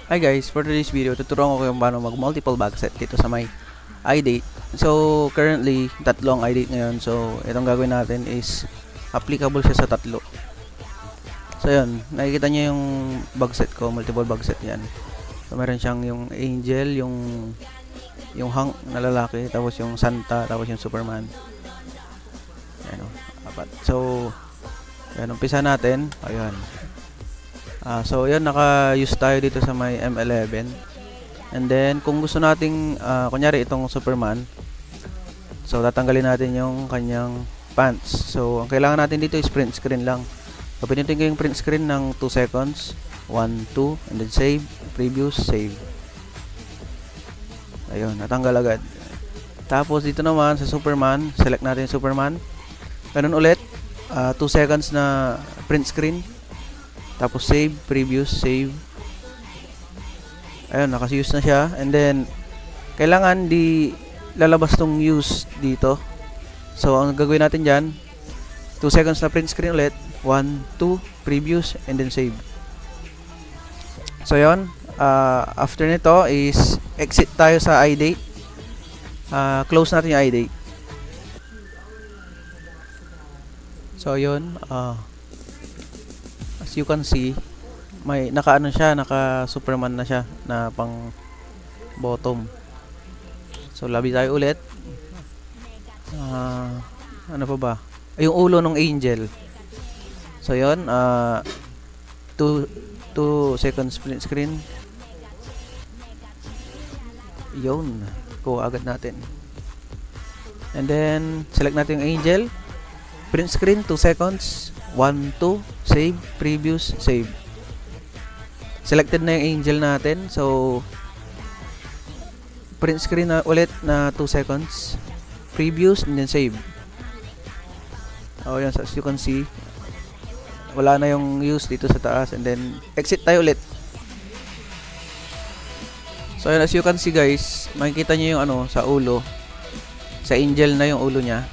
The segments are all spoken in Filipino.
Hi guys, for today's video, tuturuan ko kung paano mag multiple bag set dito sa may iDate. So, currently, tatlong iDate ngayon. So, itong gagawin natin is applicable siya sa tatlo. So, yun. Nakikita niyo yung bag set ko, multiple bag set yan. So, meron siyang yung Angel, yung Hank na lalaki, tapos yung Santa, tapos yung Superman. Ayan o, apat. So, yan, umpisa natin. Ayan. So yun, naka-use tayo dito sa may M11. And then kung gusto nating kunyari itong Superman, so tatanggalin natin yung kanyang pants. So ang kailangan natin dito is print screen lang. So pinutin ko yung print screen ng 2 seconds, 1, 2, and then save, preview, save. Ayun, natanggal agad. Tapos dito naman sa Superman, select natin yung Superman. Ganun ulit, 2 seconds na print screen. Tapos save, preview, save. Ayun, naka-use na siya. And then kailangan di lalabas tong use dito. So ang gagawin natin diyan, 2 seconds na print screen ulit, 1, 2, previews, and then save. So yun, after nito is exit tayo sa iDate. Close natin yung iDate. So yun, as you can see, may naka-ano siya, naka-Superman na siya na pang bottom. So labi tayo ulit. Ano pa ba? Yung ulo ng Angel. So yun, 2 seconds print screen. Yun, ko agad natin. And then select natin yung Angel, print screen, 2 seconds, 1, 2, save, previews, save. Selected na yung Angel natin. So print screen na ulit na 2 seconds, previews, and then save. Oh, yan, as you can see, wala na yung use dito sa taas. And then exit tayo ulit. So yan, as you can see guys, makikita nyo yung ano sa ulo, sa Angel na yung ulo nya.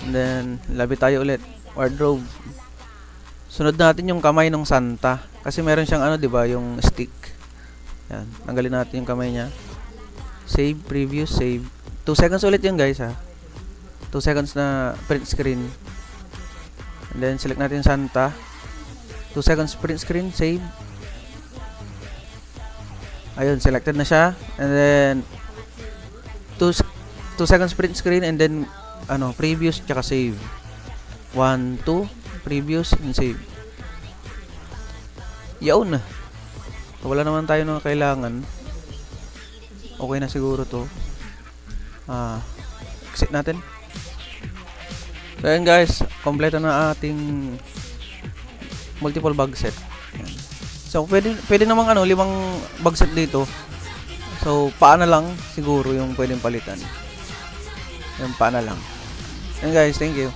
And then labi tayo ulit, wardrobe. Sunod natin yung kamay ng Santa kasi meron siyang ano, 'di ba, yung stick. Yan, tanggalin natin yung kamay niya. Save, preview, save. 2 seconds ulit yun guys ha. 2 seconds na print screen. And then select natin Santa. 2 seconds print screen, save. Ayun, selected na siya. And then 2 seconds print screen and then ano, previews tsaka save. 1, 2, previews and save. Yaon na. Wala naman tayo ng kailangan. Okay na siguro to. Exit natin. So ayan guys, kompleto na ating multiple bag set. Ayan. So pwede namang ano, 5 bag set dito. So paa na lang siguro yung pwedeng palitan. Yung paa na lang. Ayan guys, thank you.